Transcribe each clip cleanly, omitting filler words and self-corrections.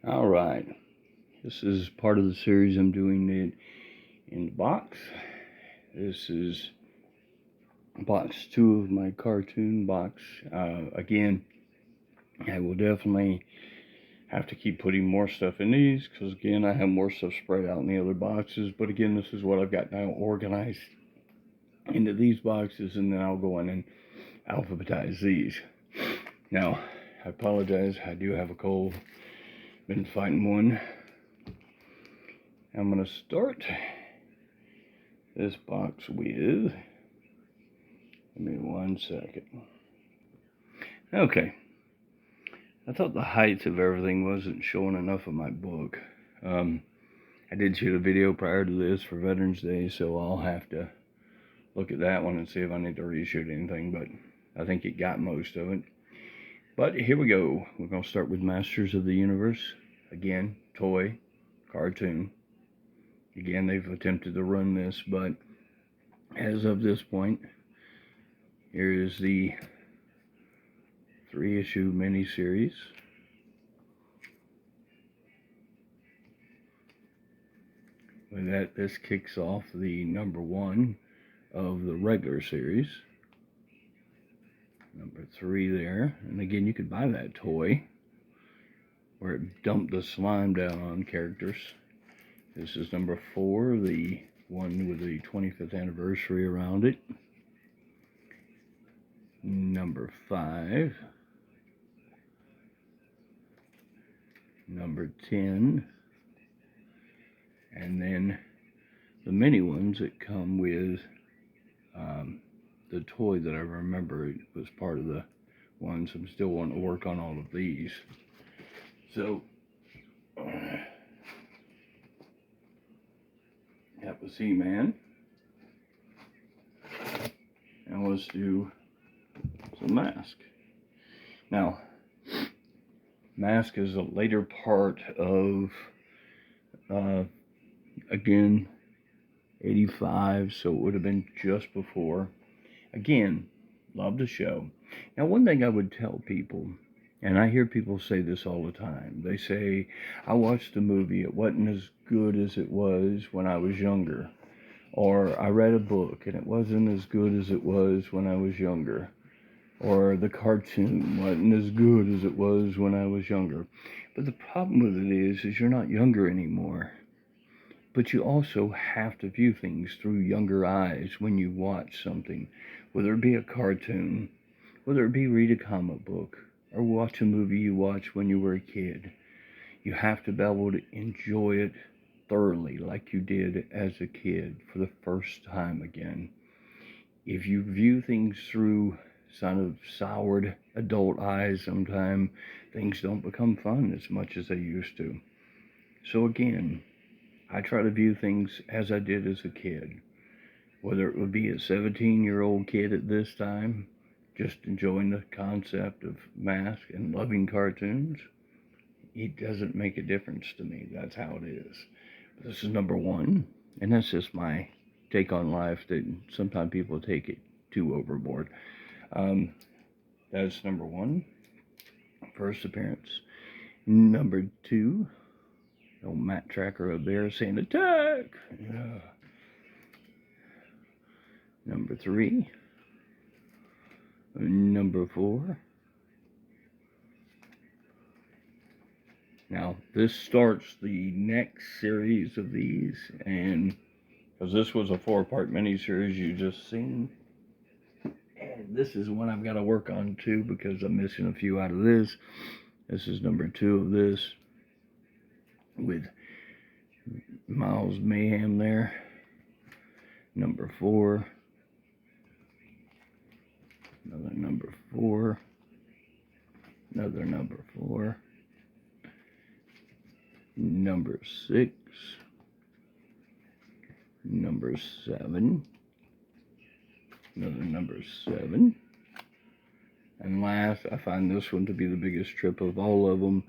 All right, this is part of the series I'm doing it in the box. This is box 2 of my cartoon box. Again, I will definitely have to keep putting more stuff in these because, again, I have more stuff spread out in the other boxes. But again, this is what I've got now organized into these boxes, and then I'll go in and alphabetize these. Now, I apologize, I do have a cold. Been fighting one. I'm going to start this box with, give me 1 second. Okay, I thought the height of everything wasn't showing enough of my book. I did shoot a video prior to this for Veterans Day, so I'll have to look at that one and see if I need to reshoot anything, but I think it got most of it. But here we go. We're going to start with Masters of the Universe. Again, toy, cartoon. Again, they've attempted to run this, but as of this point, here is the 3-issue miniseries. With that, this kicks off the number 1 of the regular series. Number 3 there. And again, you could buy that toy where it dumped the slime down on characters. This is number 4, the one with the 25th anniversary around it. Number 5. Number 10. And then the mini ones that come with the toy that I remember was part of the ones. I'm still wanting to work on all of these. So that was He-Man. And let's do some Mask. Now, Mask is a later part of again, 85, so it would have been just before. Again, love the show. Now, one thing I would tell people, and I hear people say this all the time, they say, I watched the movie, it wasn't as good as it was when I was younger. Or I read a book, and it wasn't as good as it was when I was younger. Or the cartoon wasn't as good as it was when I was younger. But the problem with it is you're not younger anymore. But you also have to view things through younger eyes when you watch something, whether it be a cartoon, whether it be read a comic book, or watch a movie you watched when you were a kid. You have to be able to enjoy it thoroughly like you did as a kid for the first time again. If you view things through sort of soured adult eyes sometimes, things don't become fun as much as they used to. So again, I try to view things as I did as a kid. Whether it would be a 17-year-old kid at this time, just enjoying the concept of Mask and loving cartoons, it doesn't make a difference to me. That's how it is. But this is number 1, and that's just my take on life, that sometimes people take it too overboard. That's number 1, first appearance. Number 2, old Matt Tracker up there saying attack. Yeah. Number 3. Number 4. Now, this starts the next series of these, and because this was a 4-part miniseries you just seen, and this is one I've got to work on too because I'm missing a few out of this. This is number 2 of this with Miles Mayhem there. Number 4. Another number 4. Another number 4. Number 6. Number 7. Another number 7. And last, I find this one to be the biggest trip of all of them.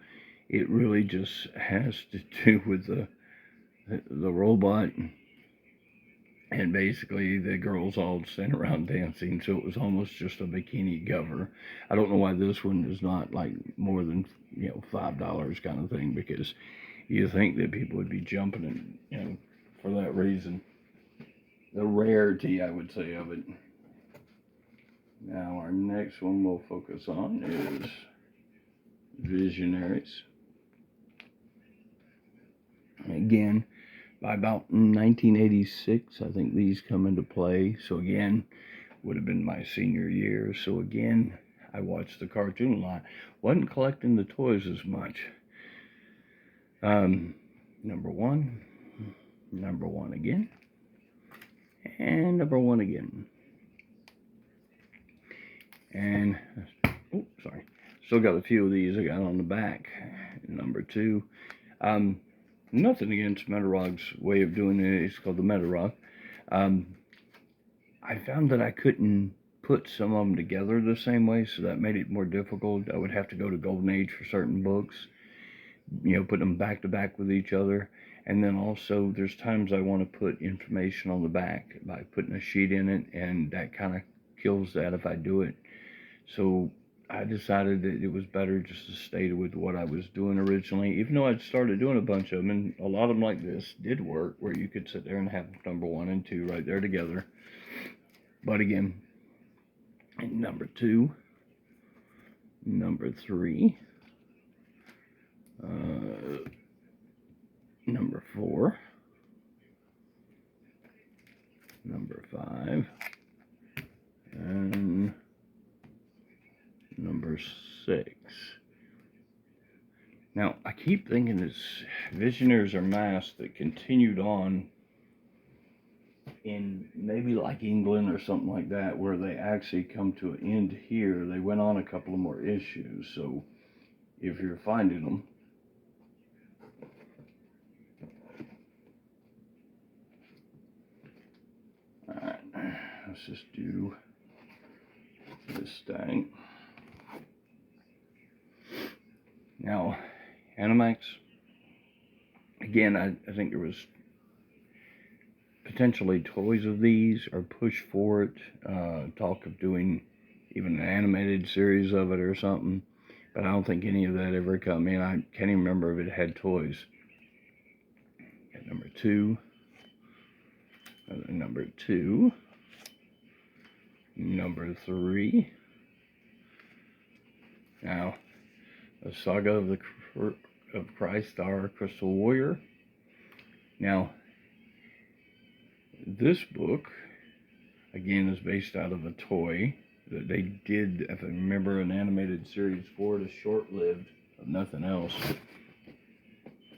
It really just has to do with the robot And basically the girls all stand around dancing, so it was almost just a bikini cover. I don't know why this one is not like more than $5 kind of thing, because you think that people would be jumping and for that reason. The rarity, I would say, of it. Now our next one we'll focus on is Visionaries. Again, by about 1986, I think these come into play. So again, would have been my senior year. So again, I watched the cartoon a lot. Wasn't collecting the toys as much. Number one again, and number one again. And, oh, sorry. Still got a few of these I got on the back. Number two. Nothing against Metarog's way of doing it. It's called the Metarog. I found that I couldn't put some of them together the same way, so that made it more difficult. I would have to go to Golden Age for certain books, put them back to back with each other. And then also, there's times I want to put information on the back by putting a sheet in it, and that kind of kills that if I do it. So I decided that it was better just to stay with what I was doing originally, even though I'd started doing a bunch of them, and a lot of them like this did work, where you could sit there and have number one and two right there together. But again, number two, number three, number four, number five, and number six. Now, I keep thinking it's Visionaries or Masks that continued on in maybe like England or something like that, where they actually come to an end here. They went on a couple of more issues, so if you're finding them, alright, let's just do this thing. Now, Animax, again, I think there was potentially toys of these or push for it, talk of doing even an animated series of it or something, but I don't think any of that ever come in. I can't even remember if it had toys. Got number two, number two, number three. Now, the Saga of Crystar Crystal Warrior. Now, this book, again, is based out of a toy that they did, if I remember, an animated series for it, short-lived, but nothing else.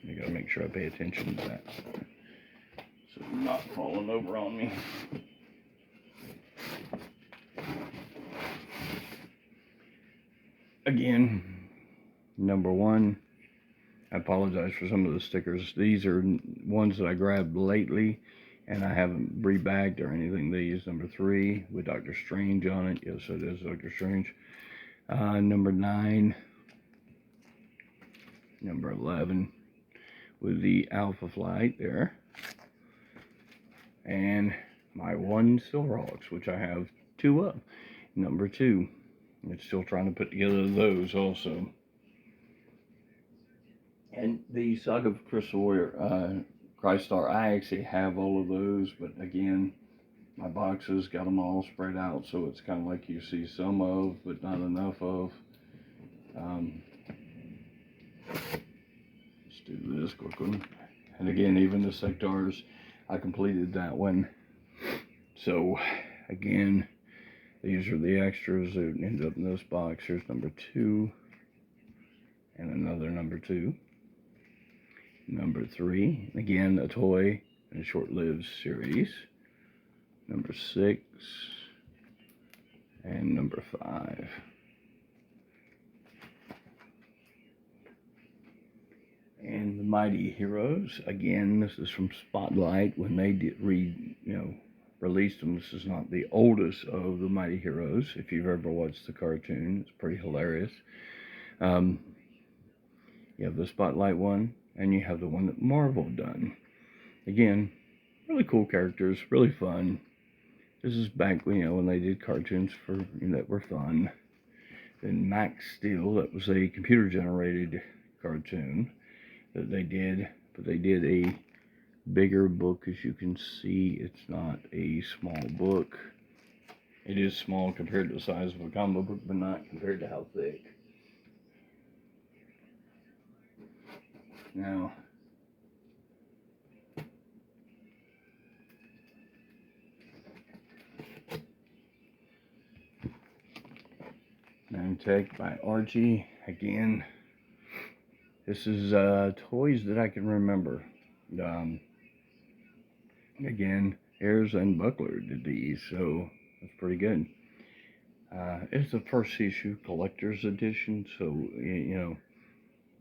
I gotta make sure I pay attention to that, so it's not falling over on me. Again, number one, I apologize for some of the stickers. These are ones that I grabbed lately, and I haven't rebagged or anything. These, number three, with Doctor Strange on it. Yes, it is Doctor Strange. Number 9, number 11, with the Alpha Flight there. And my one Silverhawks, which I have 2 of. Number 2. I'm still trying to put together those also. And the Saga of Crystal Warrior, Crystar, I actually have all of those, but again, my boxes got them all spread out, so it's kind of like you see some of, but not enough of. Let's do this quick one. And again, even the Sectars, I completed that one. So, again, these are the extras that ended up in this box. Here's number 2, and another number 2. Number 3, again, a toy in a short-lived series. Number 6, and number 5. And the Mighty Heroes, again, this is from Spotlight when they did released them. This is not the oldest of the Mighty Heroes. If you've ever watched the cartoon, it's pretty hilarious. You have the Spotlight one, and you have the one that Marvel done. Again, really cool characters, really fun. This is back, when they did cartoons that were fun. Then Max Steel, that was a computer-generated cartoon that they did, but they did a bigger book. As you can see, it's not a small book. It is small compared to the size of a comic book, but not compared to how thick. Now, Tech by Archie. Again, this is toys that I can remember. Again, Ayers and Buckler did these, so that's pretty good. It's the first issue collector's edition, so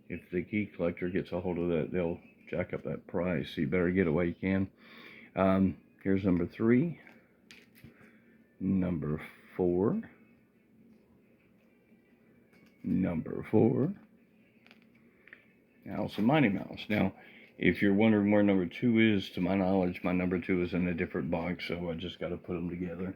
if the key collector gets a hold of that, they'll jack up that price. So you better get it while you can. Here's number 3, number 4, number 4. Now some Mighty Mouse. Now, if you're wondering where number 2 is, to my knowledge, my number 2 is in a different box, so I just got to put them together.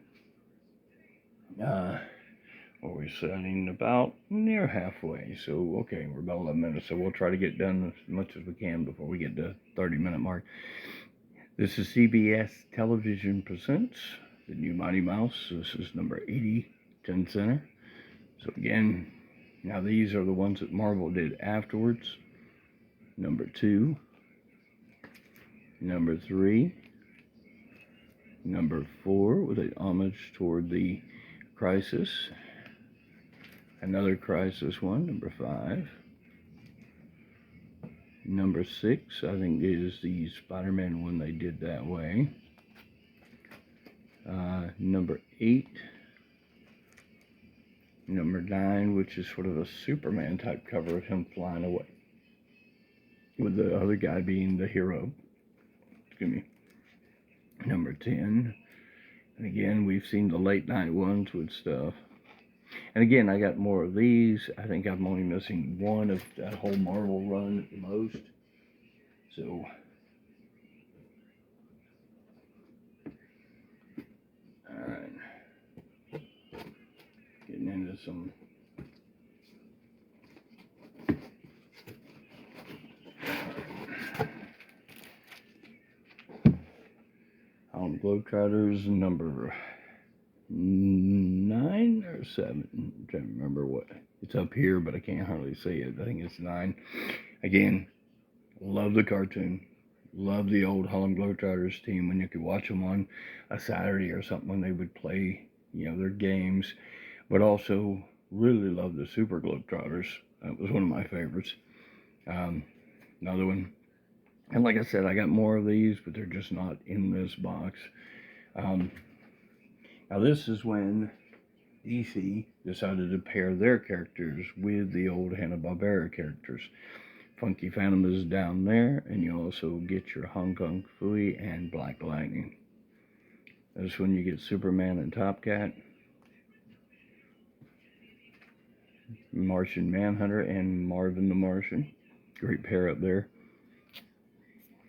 We're sitting about near halfway, so okay, we're about 11 minutes, so we'll try to get done as much as we can before we get to the 30-minute mark. This is CBS Television Presents the new Mighty Mouse. This is number 80, 10 center. So again, now these are the ones that Marvel did afterwards. Number 2, number 3, number 4 with an homage toward the Crisis. Another Crisis one, number 5. Number 6, I think, is the Spider-Man one they did that way. Number 8. Number 9, which is sort of a Superman type cover of him flying away, with the other guy being the hero. Excuse me. Number 10. And again, we've seen the late night ones with stuff. And again, I got more of these. I think I'm only missing one of that whole Marvel run at the most. So, alright. Getting into some Globetrotters, number 9 or 7. I'm trying to remember what. It's up here, but I can't hardly see it. I think it's 9. Again, love the cartoon. Love the old Harlem Globetrotters team when you could watch them on a Saturday or something when they would play, their games. But also really love the Super Globetrotters. That was one of my favorites. Another one. And like I said, I got more of these, but they're just not in this box. Now this is when DC decided to pair their characters with the old Hanna-Barbera characters. Funky Phantom is down there, and you also get your Hong Kong Phooey and Black Lightning. That's when you get Superman and Top Cat, Martian Manhunter, and Marvin the Martian. Great pair up there.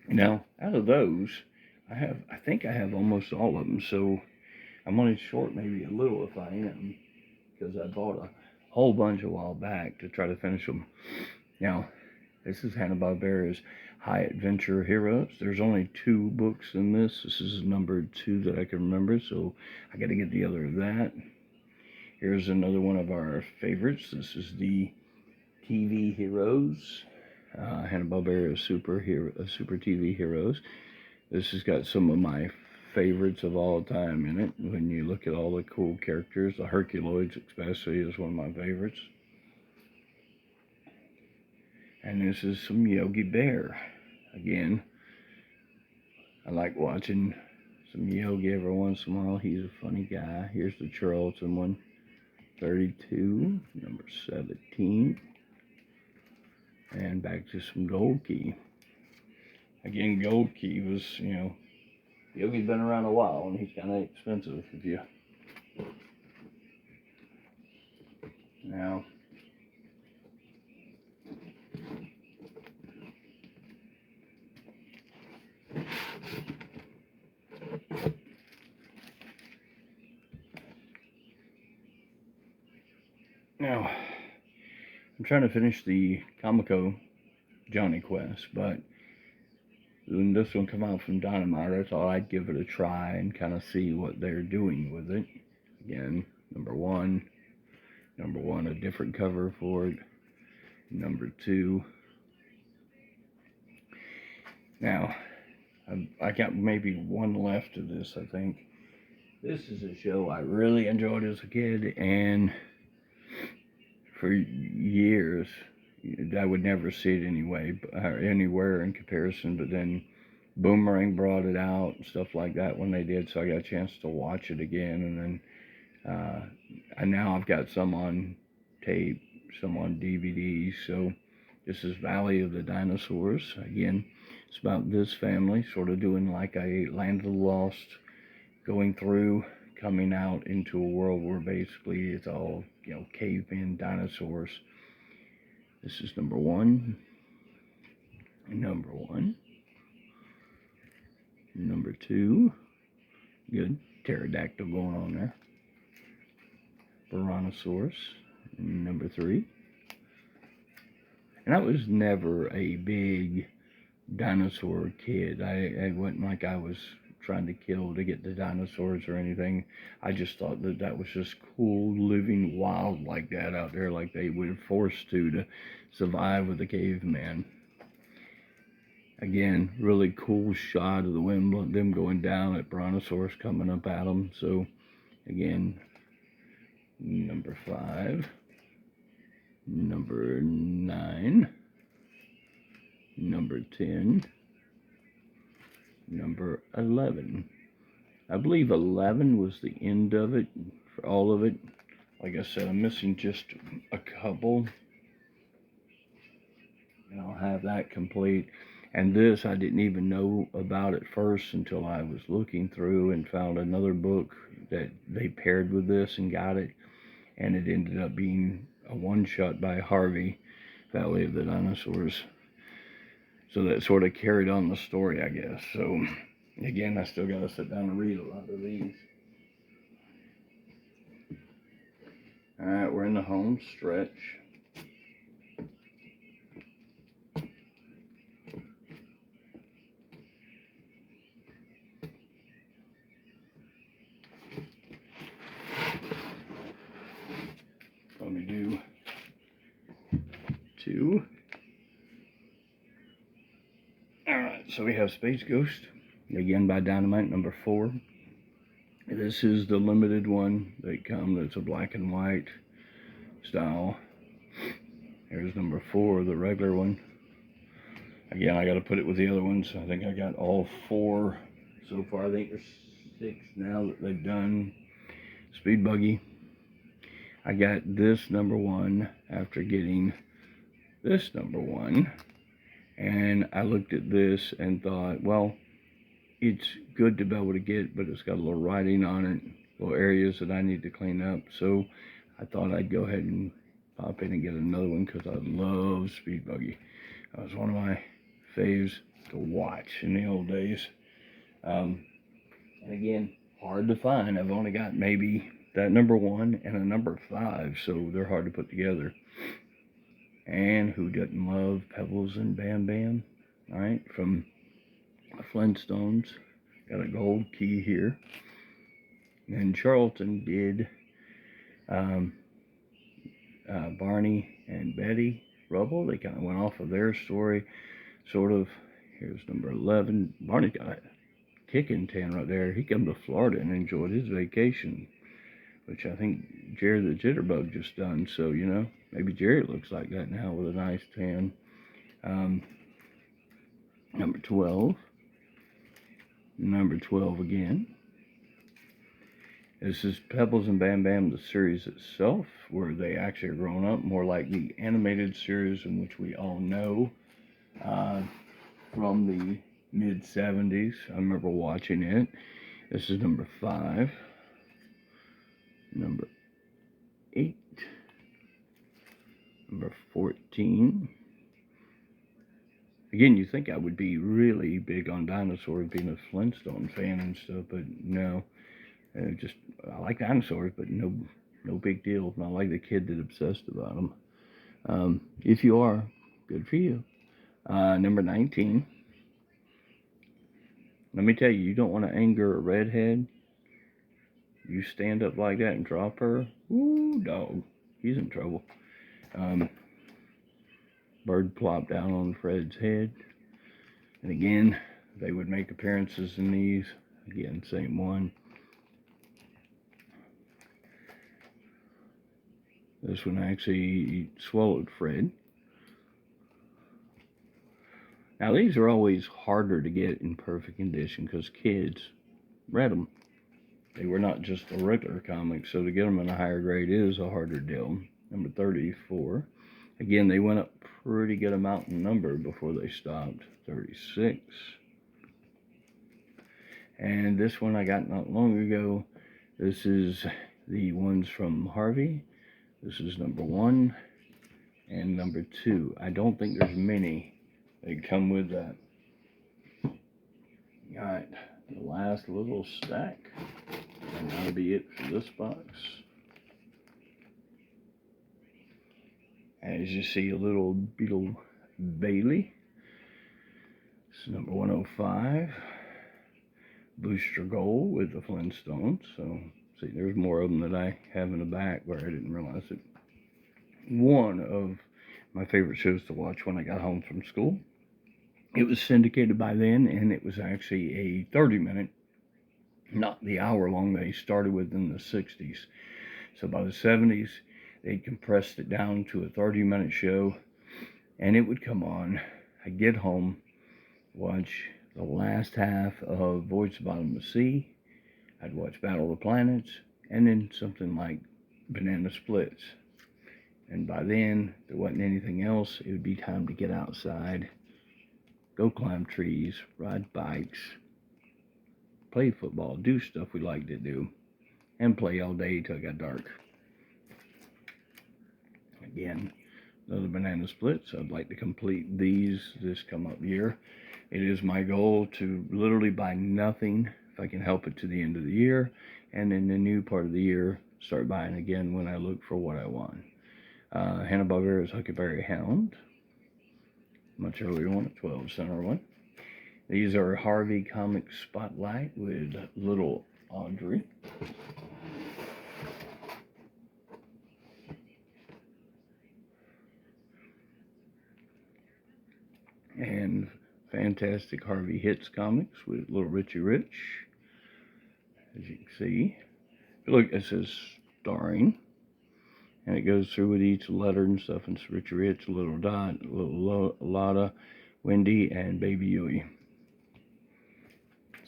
Now, out of those, I think I have almost all of them, so I'm only short maybe a little if I am, because I bought a whole bunch a while back to try to finish them. Now, this is Hanna-Barbera's High Adventure Heroes. There's only 2 books in this. This is number 2 that I can remember, so I got to get the other of that. Here's another one of our favorites. This is the TV Heroes. Hanna-Barbera Super TV Heroes. This has got some of my favorites of all time in it. When you look at all the cool characters, the Herculoids especially is one of my favorites. And this is some Yogi Bear. Again, I like watching some Yogi every once in a while. He's a funny guy. Here's the Charlton one. 32, number 17. And back to some Gold Key. Again, Gold Key was, Yogi's been around a while, and he's kind of expensive if you. Now, trying to finish the Comico Johnny Quest, but when this one come out from Dynamite, I thought I'd give it a try and kind of see what they're doing with it. Again, number one, a different cover for it. Number two. Now, I got maybe one left of this, I think. This is a show I really enjoyed as a kid, and for years, I would never see it anywhere in comparison, but then Boomerang brought it out and stuff like that when they did, so I got a chance to watch it again, and then and now I've got some on tape, some on DVD. So this is Valley of the Dinosaurs. Again, it's about this family sort of doing like a Land of the Lost, going through, coming out into a world where basically it's all, cavemen, dinosaurs. This is number one. Number two. Good. Pterodactyl going on there. Brontosaurus. Number three. And I was never a big dinosaur kid. I wasn't like I was trying to kill to get the dinosaurs or anything. I just thought that was just cool, living wild like that out there, like they were forced to survive with the caveman. Again, really cool shot of the wind, them going down at Brontosaurus coming up at them. So again, number 5, number 9, number 10, number 11. I believe 11 was the end of it for all of it. Like I said, I'm missing just a couple, and I'll have that complete. And this, I didn't even know about at first until I was looking through and found another book that they paired with this and got it. And it ended up being a one-shot by Harvey, Valley of the Dinosaurs. So that sort of carried on the story, I guess. So, again, I still got to sit down and read a lot of these. All right, we're in the home stretch. Let me do 2. Alright, so we have Space Ghost, again by Dynamite, number 4. This is the limited one that's a black and white style. Here's number 4, the regular one. Again, I got to put it with the other ones. I think I got all 4 so far. I think there's 6 now that they've done. Speed Buggy. I got this number 1 after getting this number 1. And I looked at this and thought, well, it's good to be able to get, but it's got a little writing on it, little areas that I need to clean up. So I thought I'd go ahead and pop in and get another one because I love Speed Buggy. That was one of my faves to watch in the old days. And again, hard to find. I've only got maybe that number 1 and a number 5, so they're hard to put together. And who doesn't love Pebbles and Bam Bam? All right, from Flintstones. Got a gold key here. And Charlton did Barney and Betty Rubble. They kind of went off of their story, sort of. Here's number 11. Barney got a kicking 10 right there. He come to Florida and enjoyed his vacation, which I think Jerry the Jitterbug just done. So, maybe Jerry looks like that now with a nice 10. Number 12. Number 12 again. This is Pebbles and Bam Bam, the series itself, where they actually are grown up, more like the animated series in which we all know from the mid-70s. I remember watching it. This is number 5. Number 8. Number 14. Again, you think I would be really big on dinosaurs, being a Flintstone fan and stuff, but no. I like dinosaurs, but no big deal. Not like the kid that obsessed about them. If you are, good for you. Number 19. Let me tell you, you don't want to anger a redhead. You stand up like that and drop her. Ooh, dog. He's in trouble. Bird plopped down on Fred's head. And again, they would make appearances in these. Again, same one. This one actually swallowed Fred. Now, these are always harder to get in perfect condition because kids read them. They were not just a regular comic, so to get them in a higher grade is a harder deal. Number 34. Again, they went up pretty good amount in number before they stopped. 36. And this one I got not long ago. This is the ones from Harvey. This is number 1 and number 2. I don't think there's many that come with that. Alright, the last little stack. And that'll be it for this box. As you see, a little Beetle Bailey. This is number 105. Booster Gold with the Flintstones. So, see, there's more of them that I have in the back where I didn't realize it. One of my favorite shows to watch when I got home from school. It was syndicated by then, and it was actually a 30-minute, not the hour-long they started with in the 60s. So by the 70s, they compressed it down to a 30-minute show, and it would come on. I'd get home, watch the last half of Voyage to the Bottom of the Sea. I'd watch Battle of the Planets, and then something like Banana Splits. And by then, there wasn't anything else. It would be time to get outside, go climb trees, ride bikes, play football, do stuff we like to do, and play all day till it got dark. Again, another Banana Splits. I'd like to complete these this come up year. It is my goal to literally buy nothing if I can help it to the end of the year, and in the new part of the year, start buying again when I look for what I want. Hanna-Barbera's Huckleberry Hound. Much earlier one, 12 center one. These are Harvey Comic Spotlight with Little Audrey. And Fantastic Harvey Hits Comics with Little Richie Rich. As you can see. Look, it says starring. And it goes through with each letter and stuff. And it's Richie Rich, Little Dot, Little Lotta, Wendy, and Baby Huey.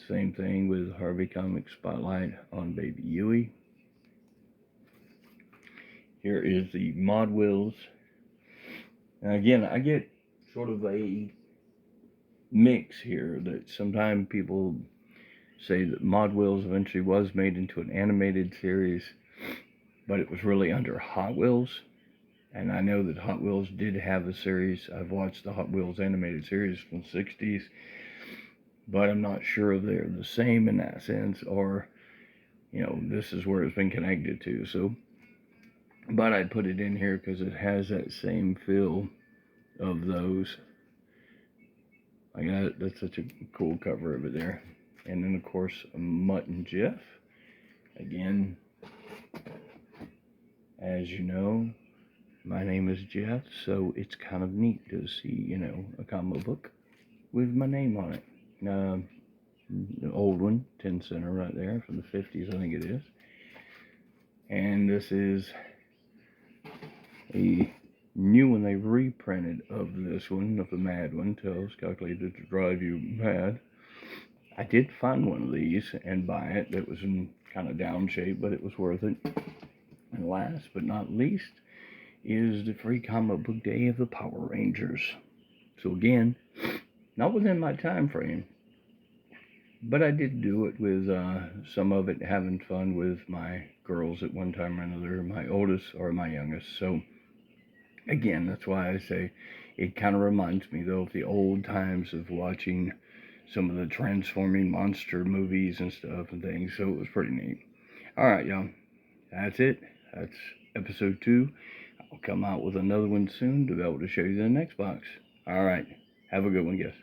Same thing with Harvey Comic Spotlight on Baby Huey. Here is the Mod Wheels. And again, I get sort of a mix here that sometimes people say that Mod Wheels eventually was made into an animated series, but it was really under Hot Wheels. And I know that Hot Wheels did have a series. I've watched the Hot Wheels animated series from the 60s, but I'm not sure if they're the same in that sense, or, you know, this is where it's been connected to. So, but I'd put it in here because it has that same feel of those. That's such a cool cover of it there. And then, of course, Mutt and Jeff. Again, as you know, my name is Jeff, so it's kind of neat to see, you know, a comic book with my name on it. The old one, 10 center right there, from the 50s, I think it is. And this is a new one they reprinted of this one, of the Mad One, Tales Calculated to Drive You Mad. I did find one of these and buy it. That was in kind of down shape, but it was worth it. And last but not least is the free comic book day of the Power Rangers. So again, not within my time frame, but I did do it with some of it having fun with my girls at one time or another, my oldest or my youngest. So again, that's why I say it kind of reminds me, though, of the old times of watching some of the Transforming monster movies and stuff and things. So it was pretty neat. All right, y'all. That's it. That's episode 2. I'll come out with another one soon to be able to show you the next box. All right. Have a good one, guys.